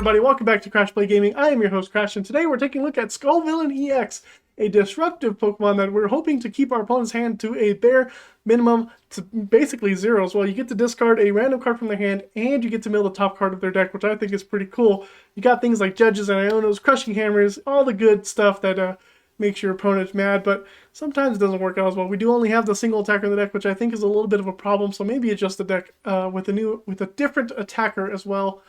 everybody, welcome back to Crash Play Gaming. I am your host Crash, and today we're taking a look at Scovillain EX, a disruptive Pokemon that we're hoping to keep our opponent's hand to a bare minimum to basically zero. Well, you get to discard a random card from their hand, and you get to mill the top card of their deck, which I think is pretty cool. You got things like Judges and Ionos, Crushing Hammers, all the good stuff that makes your opponent mad, but sometimes it doesn't work out as well. We do only have the single attacker in the deck, which I think is a little bit of a problem, so maybe adjust the deck with a different attacker as well.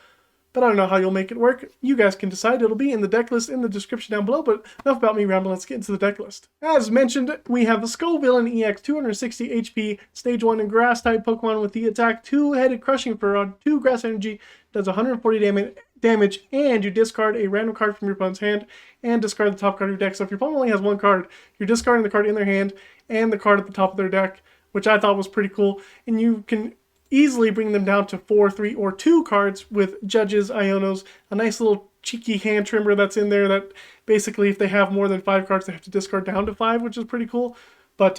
But I don't know how you'll make it work. You guys can decide. It'll be in the deck list in the description down below, but enough about me rambling. Let's get into the deck list. As mentioned, we have the Scovillain EX 260 HP, Stage 1 and Grass-type Pokemon with the attack 2-headed Crushing Hammer, 2 Grass Energy, does 140 damage, and you discard a random card from your opponent's hand and discard the top card of your deck. So if your opponent only has one card, you're discarding the card in their hand and the card at the top of their deck, which I thought was pretty cool. And you can easily bring them down to 4, 3, or 2 cards with Judges, Ionos, a nice little cheeky hand trimmer that's in there that basically if they have more than 5 cards, they have to discard down to 5, which is pretty cool. But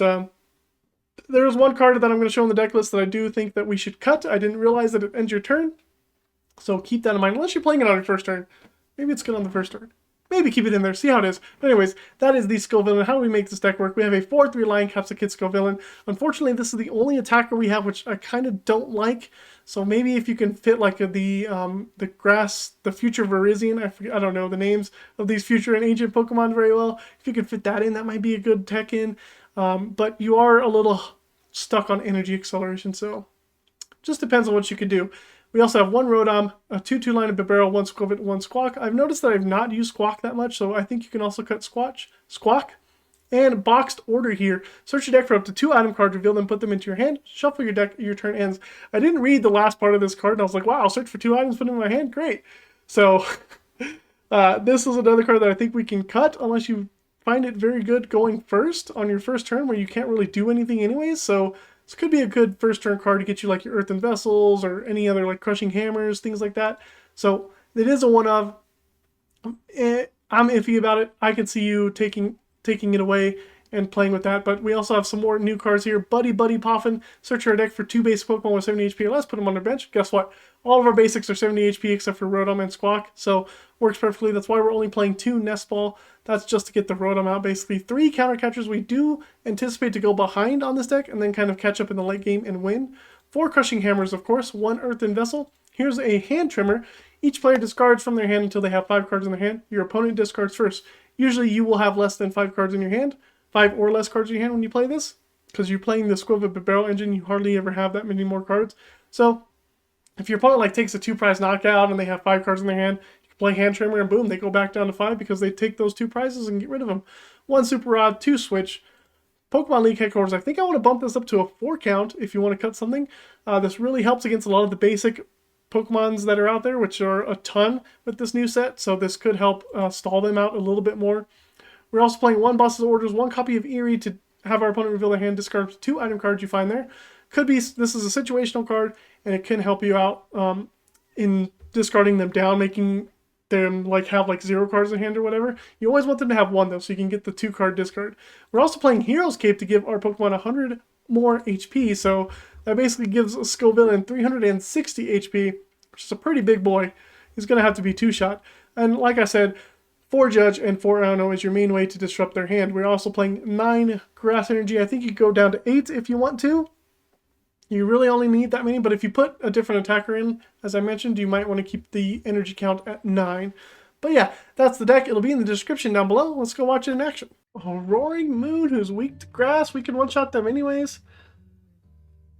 there's one card that I'm going to show in the deck list that I do think that we should cut. I didn't realize that it ends your turn, so keep that in mind. Unless you're playing it on your first turn. Maybe it's good on the first turn. Maybe keep it in there, see how it is. But anyways, that is the Scovillain. How do we make this deck work? We have a 4-3 line Capsakid Scovillain. Unfortunately, this is the only attacker we have, which I kind of don't like. So maybe if you can fit like the future Virizion, I don't know the names of these future and ancient Pokemon very well. If you could fit that in, that might be a good tech in. But you are a little stuck on energy acceleration, so just depends on what you could do. We also have one Rotom, a 2-2 line of Bibarel, one Skwovet, one Squawk. I've noticed that I've not used Squawk that much, so I think you can also cut Squawk. And Boxed Order here. Search your deck for up to 2 item cards, reveal them, put them into your hand, shuffle your deck, your turn ends. I didn't read the last part of this card, and I was like, wow, I'll search for 2 items, put them in my hand, great. So this is another card that I think we can cut, unless you find it very good going first on your first turn, where you can't really do anything anyways, so this could be a good first turn card to get you like your Earthen Vessels or any other like Crushing Hammers, things like that. So it is a one of. I'm iffy about it. I can see you taking it away and playing with that. But we also have some more new cards here. Buddy-Buddy Poffin. Search our deck for 2 basic Pokemon with 70 HP or less. Put them on their bench. Guess what? All of our basics are 70 HP except for Rotom and Squawk. So works perfectly. That's why we're only playing 2 Nest Ball. That's just to get the Rotom out. Basically 3 counter catchers. We do anticipate to go behind on this deck and then kind of catch up in the late game and win. 4 Crushing Hammers, of course. 1 Earthen Vessel. Here's a Hand Trimmer. Each player discards from their hand until they have 5 cards in their hand. Your opponent discards first. Usually you will have less than 5 cards in your hand. 5 or less cards in your hand when you play this, because you're playing the Skwovet Bibarel engine, you hardly ever have that many more cards. So if your opponent like takes a 2-prize knockout and they have 5 cards in their hand, you can play Hand Trimmer and boom, they go back down to 5 because they take those 2 prizes and get rid of them. 1 Super Rod, 2 Switch. Pokemon League headquarters, I think I want to bump this up to a 4 count if you want to cut something. This really helps against a lot of the basic Pokemons that are out there, which are a ton with this new set, so this could help stall them out a little bit more. We're also playing 1 Boxed Orders, 1 copy of Eri to have our opponent reveal their hand, discard 2 item cards you find there. Could be, this is a situational card, and it can help you out in discarding them down, making them like have like 0 cards in hand or whatever. You always want them to have 1 though, so you can get the 2 card discard. We're also playing Hero's Cape to give our Pokemon 100 more HP, so that basically gives Scovillain 360 HP, which is a pretty big boy. He's going to have to be 2-shot. And like I said, 4 Judge and 4 Iono is your main way to disrupt their hand. We're also playing 9 Grass Energy. I think you could go down to 8 if you want to. You really only need that many, but if you put a different attacker in, as I mentioned, you might want to keep the energy count at 9. But yeah, that's the deck. It'll be in the description down below. Let's go watch it in action. A Roaring Moon who's weak to grass. We can one-shot them anyways.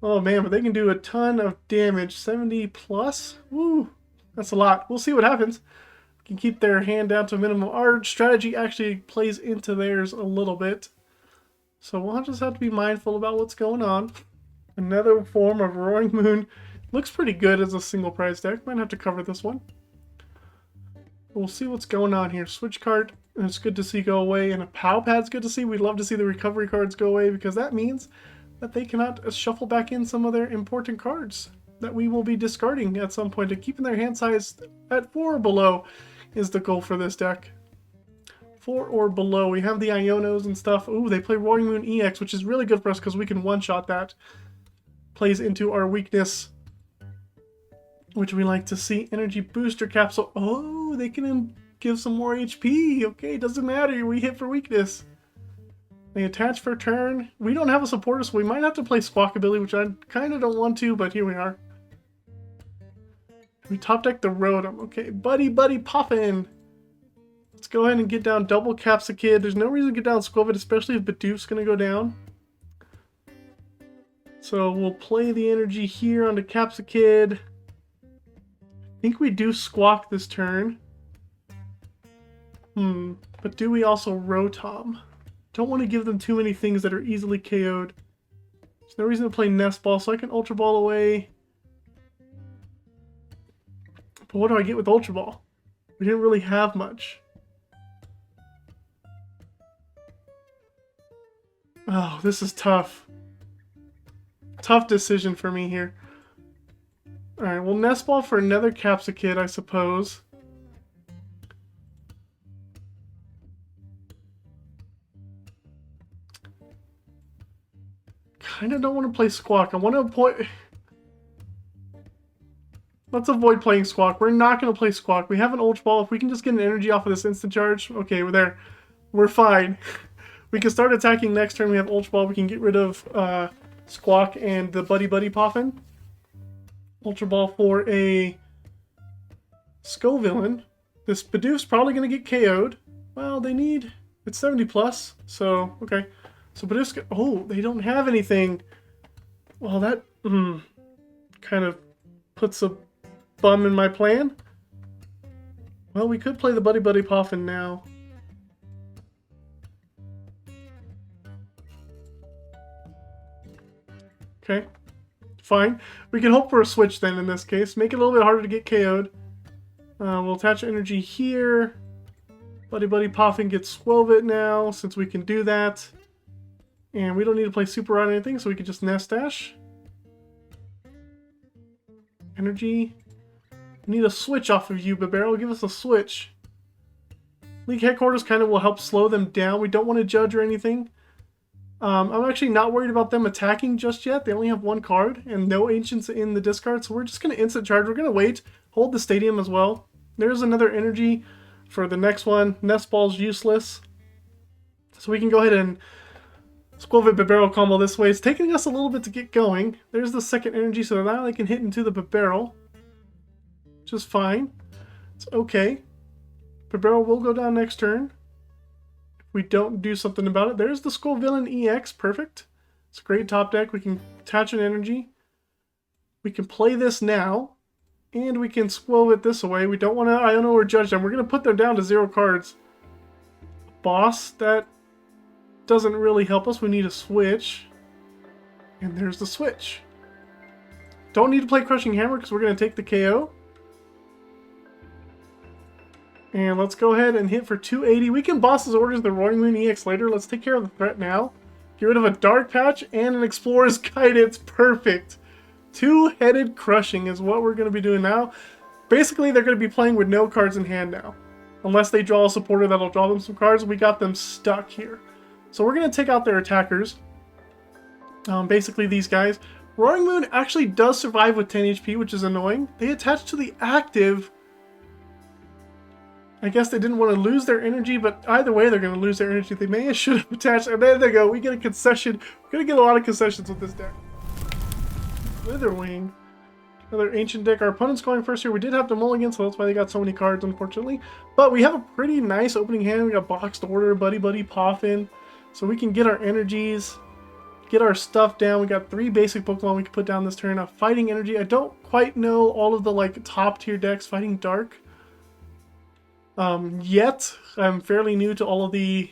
Oh man, but they can do a ton of damage. 70 plus? Woo, that's a lot. We'll see what happens. Can keep their hand down to a minimum. Our strategy actually plays into theirs a little bit, so we'll just have to be mindful about what's going on. Another form of Roaring Moon. Looks pretty good as a single prize deck. Might have to cover this one. We'll see what's going on here. Switch card, it's good to see go away, and a PAL pad's good to see. We'd love to see the recovery cards go away because that means that they cannot shuffle back in some of their important cards that we will be discarding at some point. And keeping their hand size at 4 or below is the goal for this deck. 4 or below. We have the Ionos and stuff. Ooh, they play Roaring Moon EX, which is really good for us because we can one-shot that. Plays into our weakness which we like to see. Energy booster capsule. Oh, they can give some more HP. Okay, doesn't matter. We hit for weakness. They attach for turn. We don't have a supporter, so we might have to play Squawkabilly, which I kind of don't want to, but here we are. We top deck the Rotom. Okay, Buddy-Buddy Poffin. Let's go ahead and get down double Capsakid. There's no reason to get down Skwovet, especially if Bidoof's going to go down. So we'll play the energy here onto Capsakid. I think we do Squawk this turn. But do we also Rotom? Don't want to give them too many things that are easily KO'd. There's no reason to play Nest Ball, so I can Ultra Ball away. But what do I get with Ultra Ball? We didn't really have much. Oh, this is tough. Tough decision for me here. Alright, we'll Nest Ball for another Capsakid, I suppose. Kinda don't want to play Squawk. I want to avoid... Let's avoid playing Squawk. We're not going to play Squawk. We have an Ultra Ball. If we can just get an energy off of this instant charge, okay, we're there. We're fine. We can start attacking next turn. We have Ultra Ball. We can get rid of Squawk and the Buddy-Buddy Poffin. Ultra Ball for a Scovillain. This Bidoof's probably going to get KO'd. Well, they need... It's 70 plus, so, okay. So Bidoof's... Oh, they don't have anything. Well, that kind of puts a bum in my plan. Well, we could play the Buddy-Buddy Poffin now. Okay, fine. We can hope for a switch then in this case. Make it a little bit harder to get KO'd. We'll attach energy here. Buddy-Buddy Poffin gets Skwovet now, since we can do that. And we don't need to play Super on anything, so we can just Nest Dash. Energy. We need a switch off of you, Bibarel. Give us a switch. League Headquarters kind of will help slow them down. We don't want to judge or anything. I'm actually not worried about them attacking just yet. They only have one card and no Ancients in the discard, so we're just going to instant charge. We're going to wait, hold the stadium as well. There's another energy for the next one. Nest Ball's useless. So we can go ahead and Skwovet Bibarel combo this way. It's taking us a little bit to get going. There's the second energy, so now they can hit into the Bibarel. Which is fine. It's okay. Bibarel will go down next turn. We don't do something about it. There's the Scovillain EX. Perfect. It's a great top deck. We can attach an energy. We can play this now. And we can Skwovet this away. We don't want to Iono or judge them. We're going to put them down to 0 cards. Boss, that doesn't really help us. We need a switch. And there's the switch. Don't need to play Crushing Hammer because we're going to take the KO. And let's go ahead and hit for 280. We can boss his orders the Roaring Moon EX later. Let's take care of the threat now. Get rid of a Dark Patch and an Explorer's Guidance. Perfect. Two-headed Crushing is what we're going to be doing now. Basically, they're going to be playing with no cards in hand now. Unless they draw a supporter that'll draw them some cards. We got them stuck here. So we're going to take out their attackers. Basically, these guys. Roaring Moon actually does survive with 10 HP, which is annoying. They attach to the active... I guess they didn't want to lose their energy, but either way they're going to lose their energy. They may have should have attached. And there they go. We get a concession. We're going to get a lot of concessions with this deck. Witherwing. Another ancient deck. Our opponent's going first here. We did have to mulligan, so that's why they got so many cards, unfortunately. But we have a pretty nice opening hand. We got Boxed Order, Buddy-Buddy Poffin. So we can get our energies, get our stuff down. We got 3 basic Pokemon we can put down this turn. A Fighting Energy. I don't quite know all of the like top tier decks. Fighting Dark. Yet I'm fairly new to all of the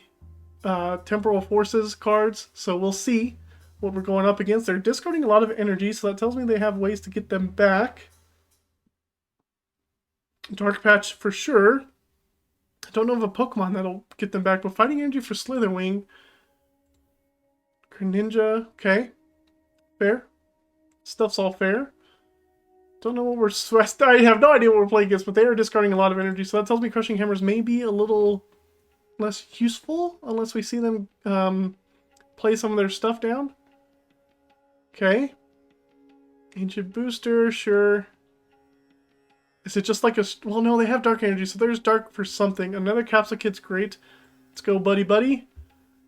Temporal Forces cards, so we'll see what we're going up against. They're discarding a lot of energy, so that tells me they have ways to get them back. Dark Patch for sure. I don't know of a Pokemon that'll get them back, but Fighting Energy for Slitherwing. Greninja, okay. Fair. Stuff's all fair. Don't know what we're... I have no idea what we're playing against, but they are discarding a lot of energy, so that tells me Crushing Hammers may be a little less useful, unless we see them play some of their stuff down. Okay. Ancient Booster, sure. Is it just like a... Well, no, they have dark energy, so there's dark for something. Another Capsakid's great. Let's go Buddy-Buddy.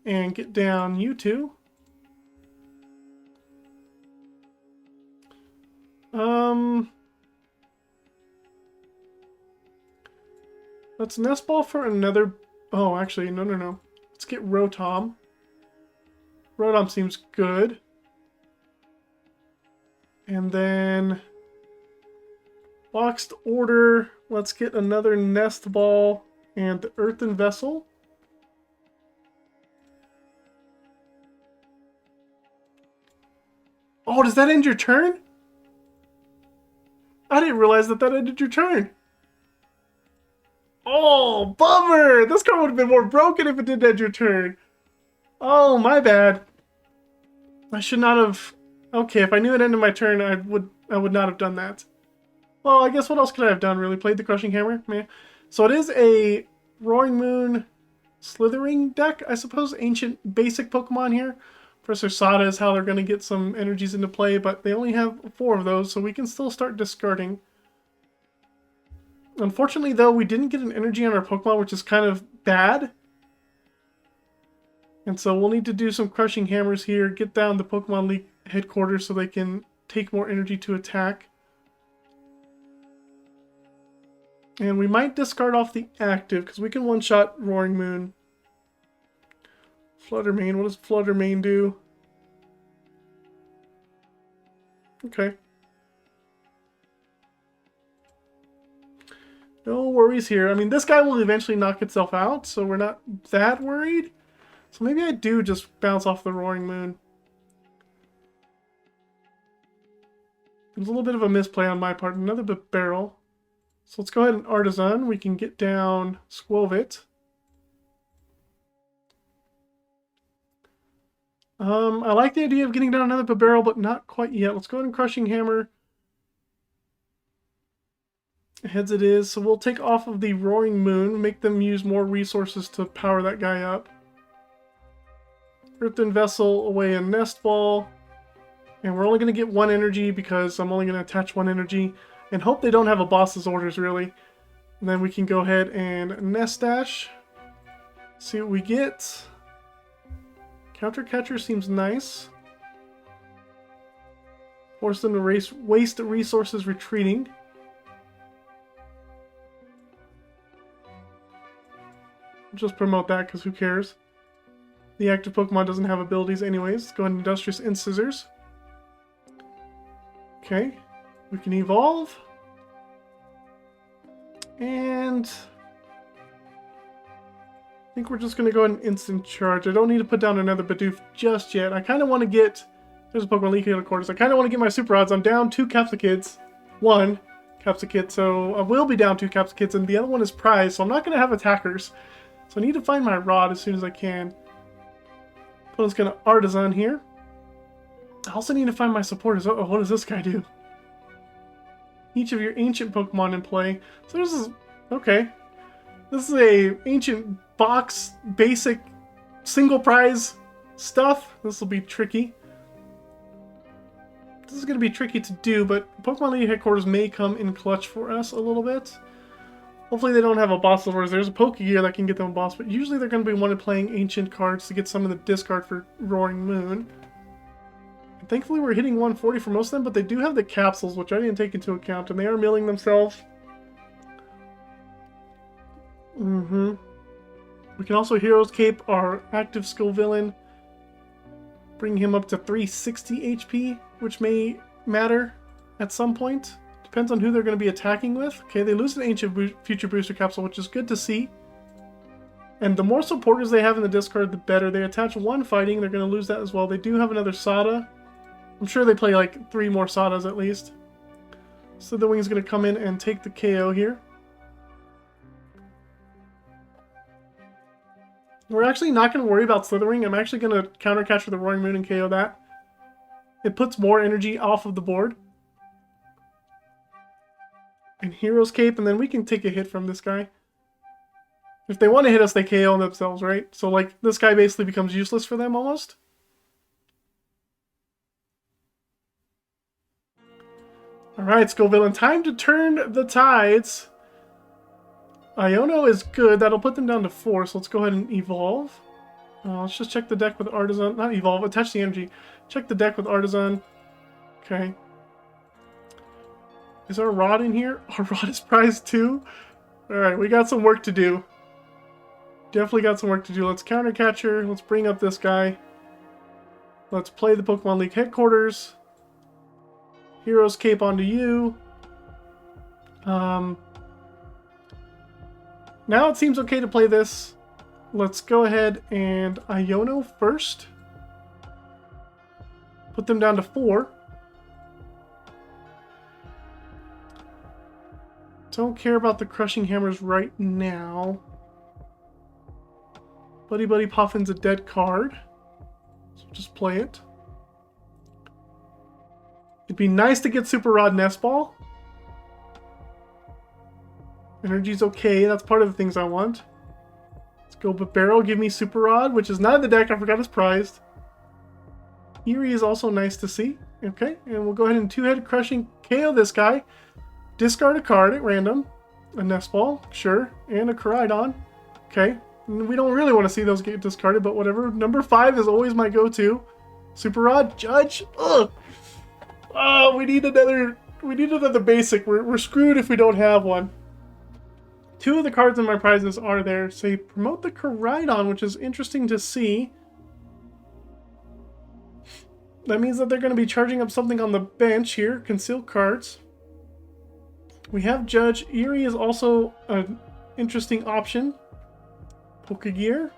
And get down you two. Let's Nest Ball for another... Oh, actually, no. Let's get Rotom. Rotom seems good. And then... Boxed Order. Let's get another Nest Ball and the Earthen Vessel. Oh, does that end your turn? I didn't realize that ended your turn. Oh, bummer! This card would have been more broken if it did end your turn. Oh, my bad. I should not have... Okay, if I knew it ended my turn, I would not have done that. Well, I guess what else could I have done, really? Played the Crushing Hammer? Meh. So it is a Roaring Moon Slithering deck, I suppose. Ancient basic Pokemon here. Professor Sada is how they're going to get some energies into play, but they only have 4 of those, so we can still start discarding. Unfortunately, though, we didn't get an energy on our Pokemon, which is kind of bad. And so we'll need to do some Crushing Hammers here, get down the Pokemon League headquarters so they can take more energy to attack. And we might discard off the active, because we can one-shot Roaring Moon. Flutter Mane, what does Flutter Mane do? Okay. No worries here. I mean, this guy will eventually knock itself out, so we're not that worried. So maybe I do just bounce off the Roaring Moon. It was a little bit of a misplay on my part. Another Bibarel. So let's go ahead and Artisan. We can get down Skwovet. I like the idea of getting down another Bibarel, but not quite yet. Let's go ahead and Crushing Hammer. Heads it is. So we'll take off of the Roaring Moon, make them use more resources to power that guy up. Earthen Vessel away a Nest Ball. And we're only going to get 1 energy because I'm only going to attach 1 energy. And hope they don't have a boss's orders, really. And then we can go ahead and Nest Dash. See what we get. Counter Catcher seems nice. Force them to waste resources retreating. Just promote that because who cares? The active Pokemon doesn't have abilities anyways. Let's go ahead and Industrious Incisors. Okay. We can evolve. And I think we're just going to go ahead and instant charge. I don't need to put down another Bidoof just yet. I kind of want to get... There's a Pokemon League headquarters. I kind of want to get my super odds. I'm down 2 Capsakids. 1 Capsakid. So I will be down 2 Capsakids. And the other one is prize. So I'm not going to have attackers. So I need to find my rod as soon as I can. Opponent's going to Artisan here. I also need to find my supporters. Oh, what does this guy do? Each of your ancient Pokemon in play. So this is... Okay. This is a ancient box, basic, single prize stuff. This will be tricky. This is going to be tricky to do, but Pokemon League headquarters may come in clutch for us a little bit. Hopefully they don't have a boss orders. There's a Pokegear that can get them a boss, but usually they're going to be wanting playing ancient cards to get some of the discard for Roaring Moon. And thankfully we're hitting 140 for most of them, but they do have the capsules, which I didn't take into account, and they are milling themselves. We can also Hero's Cape our active Scovillain, bring him up to 360 HP, which may matter at some point. Depends on who they're going to be attacking with. Okay, they lose an Ancient Future Booster Capsule, which is good to see. And the more supporters they have in the discard, the better. They attach 1 fighting, they're going to lose that as well. They do have another Sada. I'm sure they play like 3 more Sadas at least. So the Wing's going to come in and take the KO here. We're actually not going to worry about Slithering. I'm actually going to counter catch with the Roaring Moon and KO that. It puts more energy off of the board. And Hero's Cape, and then we can take a hit from this guy. If they want to hit us, they KO themselves, right? So, like, this guy basically becomes useless for them, almost. Alright, Scovillain, time to turn the tides. Iono is good. That'll put them down to 4, so let's go ahead and evolve. Let's just check the deck with Artisan. Not evolve, attach the energy. Check the deck with Artisan. Okay. Is our rod in here? Our rod is prized too? Alright, we got some work to do. Definitely got some work to do. Let's counter catcher. Let's bring up this guy. Let's play the Pokemon League headquarters. Hero's Cape onto you. Now it seems okay to play this. Let's go ahead and Iono first. Put them down to 4. Don't care about the Crushing Hammers right now. Buddy-Buddy Poffin's a dead card. So just play it. It'd be nice to get Super Rod Nest Ball. Energy's okay, that's part of the things I want. Let's go Bibarel, give me Super Rod, which is not in the deck, I forgot it's prized. Eri is also nice to see. Okay, and we'll go ahead and two-head Crushing KO this guy. Discard a card at random. A Nest Ball, sure, and a Koraidon. Okay, we don't really want to see those get discarded, but whatever. Number 5 is always my go-to. Super Rod, Judge, ugh! Oh, we need another basic. We're screwed if we don't have one. 2 of the cards in my prizes are there. So you promote the Koraidon, which is interesting to see. That means that they're going to be charging up something on the bench here. Conceal cards. We have Judge. Eri is also an interesting option. Pokegear.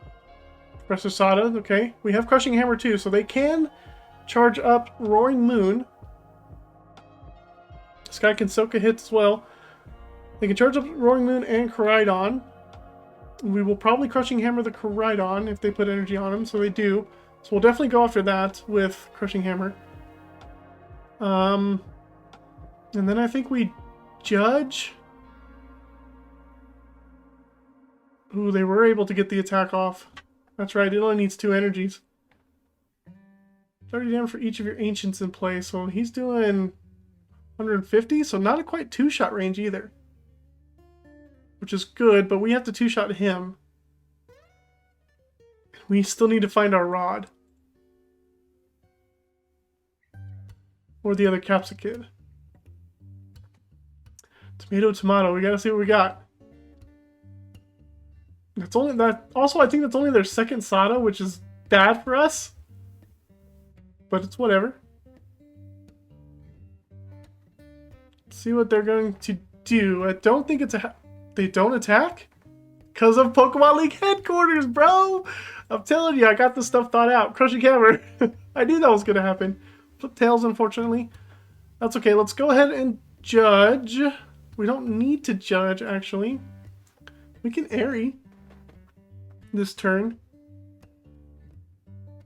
Professor Sada, okay. We have Crushing Hammer too, so they can charge up Roaring Moon. This guy can soak a hit as well. They can charge up Roaring Moon and Koraidon. We will probably Crushing Hammer the Koraidon if they put energy on him, so they do. So we'll definitely go after that with Crushing Hammer. And then I think we Judge. Ooh, they were able to get the attack off. That's right, it only needs 2 energies. 30 damage for each of your Ancients in play, so he's doing 150, so not a quite 2-shot range either. Which is good, but we have to 2-shot him. We still need to find our rod. Or the other Capsakid. Tomato, we gotta see what we got. That's only that. Also, I think that's only their second Sada, which is bad for us. But it's whatever. Let's see what they're going to do. I don't think it's a... They don't attack? Because of Pokemon League headquarters, bro! I'm telling you, I got this stuff thought out. Crushing Hammer. I knew that was going to happen. Flip Tails, unfortunately. That's okay. Let's go ahead and Judge. We don't need to Judge, actually. We can Eri this turn.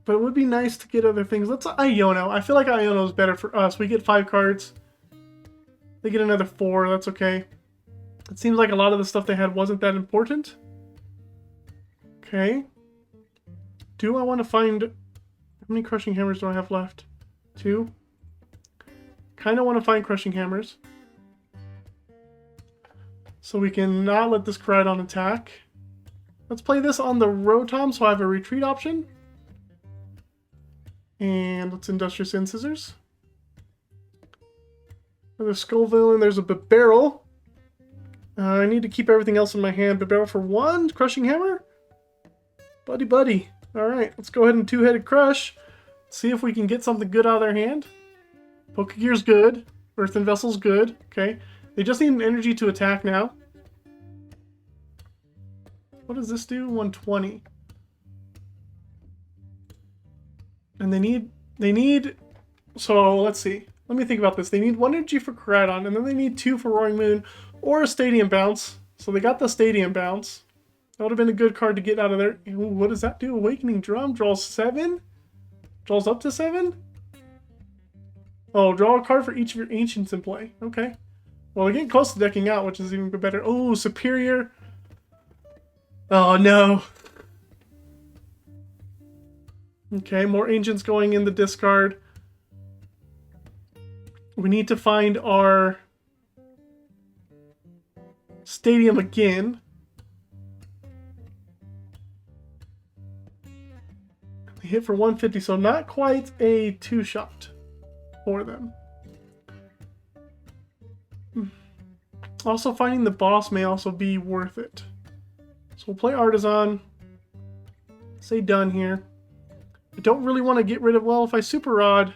But it would be nice to get other things. Let's Iono. I feel like Iono is better for us. We get 5 cards. They get another 4. That's okay. It seems like a lot of the stuff they had wasn't that important. Okay. Do I want to find... How many Crushing Hammers do I have left? 2. Kind of want to find Crushing Hammers. So we can not let this Koraidon attack. Let's play this on the Rotom so I have a retreat option. And let's Industrious Incisors. There's Scovillain, there's a Bibarel. I need to keep everything else in my hand. Bibarel for 1, Crushing Hammer. Buddy-Buddy. Alright, let's go ahead and 2-headed Crush. See if we can get something good out of their hand. Pokegear's good. Earthen Vessel's good. Okay. They just need an energy to attack now. What does this do? 120. And they need... So, let's see. Let me think about this. They need 1 energy for Koraidon, and then they need 2 for Roaring Moon, or a Stadium Bounce. So they got the Stadium Bounce. That would have been a good card to get out of there. Ooh, what does that do? Awakening Drum. Draws 7? Draws up to 7? Oh, draw a card for each of your Ancients in play. Okay. Well, they're getting close to decking out, which is even better. Oh, Superior. Oh, no. Okay, more Ancients going in the discard. We need to find our stadium again. They hit for 150, so not quite a two-shot for them. Also, finding the boss may also be worth it. So we'll play Artisan. Say done here. I don't really want to get rid of, well, if I Super Rod,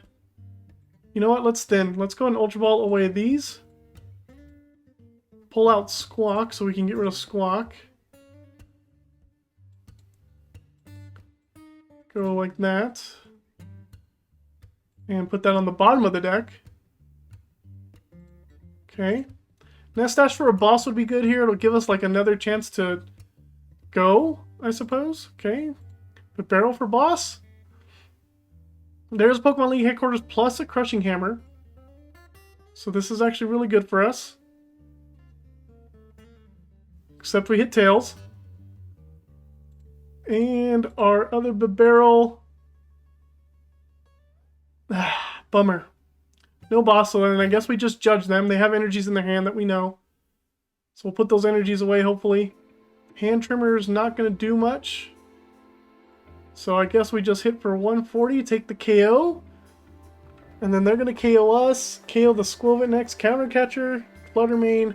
you know what, let's thin. Let's go and Ultra Ball away these. Pull out Squawk so we can get rid of Squawk. Go like that. And put that on the bottom of the deck. Okay. Nest Dash for a boss would be good here. It'll give us like another chance to go, I suppose. Okay. Bibarel for boss. There's Pokemon League Headquarters plus a Crushing Hammer. So this is actually really good for us. Except we hit Tails. And our other Bibarel. Bummer. No boss, so then I guess we just judge them. They have energies in their hand that we know. So we'll put those energies away, hopefully. Hand Trimmer is not going to do much. So I guess we just hit for 140, take the KO. And then they're going to KO us. KO the Skwovet next. Counter Catcher, Fluttermane.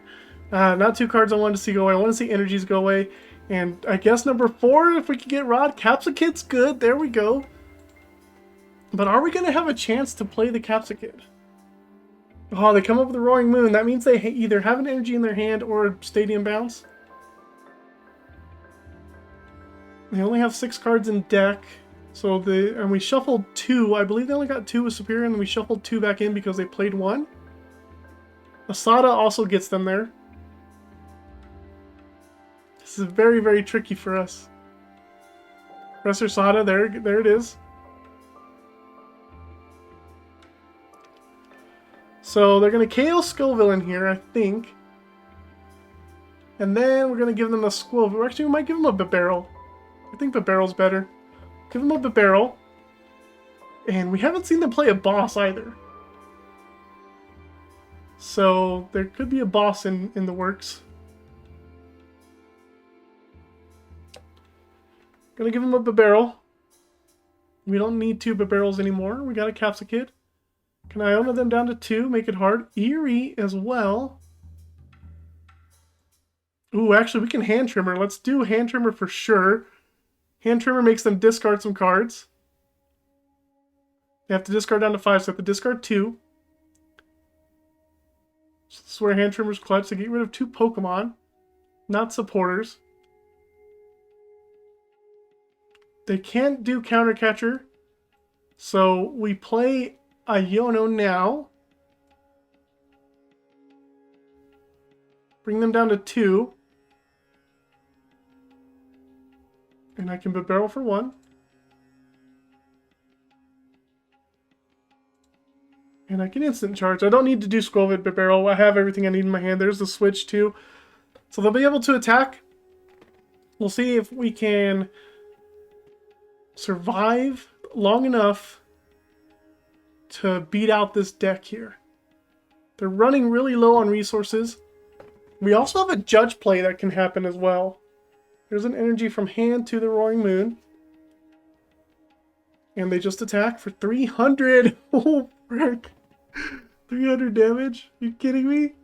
Not two cards I wanted to see go away. I want to see energies go away. And I guess number 4, if we could get Rod. Capsakid's good. There we go. But are we going to have a chance to play the Capsakid? Oh, they come up with a Roaring Moon. That means they either have an energy in their hand or a Stadium Bounce. They only have 6 cards in deck. So and we shuffled 2. I believe they only got 2 with Superior, and we shuffled 2 back in because they played 1. Asada also gets them there. This is very, very tricky for us. Professor Asada, there it is. So they're going to KO Scovillain here, I think. And then we're going to give them a Skwovet. Actually, we might give them a Bibarel. I think Bibarel's better. Give them a Bibarel. And we haven't seen them play a boss either. So there could be a boss in the works. Gonna give them a Bibarel. We don't need 2 Bibarels anymore. We got a Capsakid. Can I Iono them down to 2? Make it hard. Eri as well. Ooh, actually, we can Hand Trimmer. Let's do Hand Trimmer for sure. Hand Trimmer makes them discard some cards. They have to discard down to 5, so they have to discard 2. So this is where Hand Trimmer's clutch to get rid of 2 Pokemon. Not supporters. They can't do Counter Catcher. So we play Iono now. Bring them down to 2. And I can Bibarel for 1. And I can Instant Charge. I don't need to do Skwovet Bibarel. I have everything I need in my hand. There's the Switch too. So they'll be able to attack. We'll see if we can survive long enough to beat out this deck here. They're running really low on resources. We also have a Judge play that can happen as well. There's an energy from hand to the Roaring Moon. And they just attack for 300. Oh, frick. 300 damage? Are you kidding me?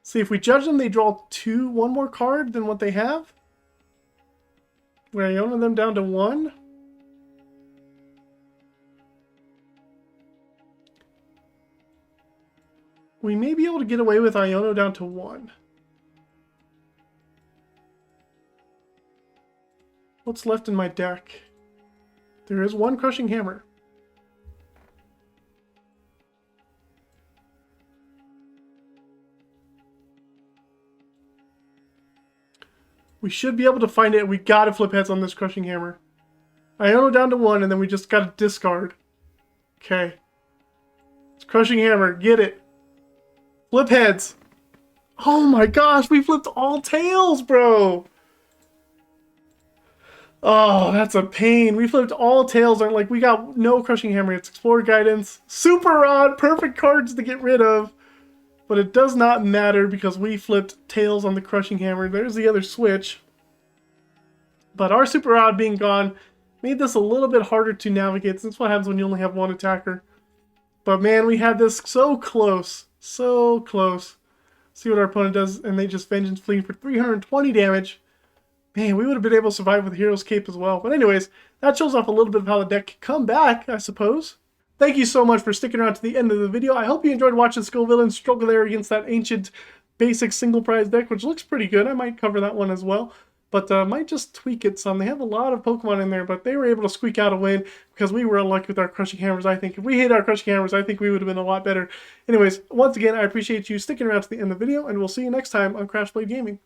See, if we judge them, they draw 1 more card than what they have. We're Iono them down to 1. We may be able to get away with Iono down to 1. What's left in my deck? There is 1 Crushing Hammer. We should be able to find it. We gotta flip heads on this Crushing Hammer. Iono down to 1, and then we just gotta discard. Okay. It's Crushing Hammer. Get it. Flip heads. Oh my gosh, we flipped all tails, bro. Oh, that's a pain. We flipped all tails on, like, we got no Crushing Hammer. It's Explore Guidance. Super Rod, perfect cards to get rid of. But it does not matter because we flipped tails on the Crushing Hammer. There's the other switch. But our Super Rod being gone made this a little bit harder to navigate. That's what happens when you only have one attacker. But man, we had this so close. So close. See what our opponent does, and they just Vengeance Fleeing for 320 damage. Man, we would have been able to survive with Hero's Cape as well. But anyways, that shows off a little bit of how the deck can come back, I suppose. Thank you so much for sticking around to the end of the video. I hope you enjoyed watching Scovillain struggle there against that ancient basic single prize deck, which looks pretty good. I might cover that one as well. But might just tweak it some. They have a lot of Pokemon in there, but they were able to squeak out a win because we were unlucky with our Crushing Hammers, I think. If we hit our Crushing Hammers, I think we would have been a lot better. Anyways, once again, I appreciate you sticking around to the end of the video, and we'll see you next time on Crash Blade Gaming.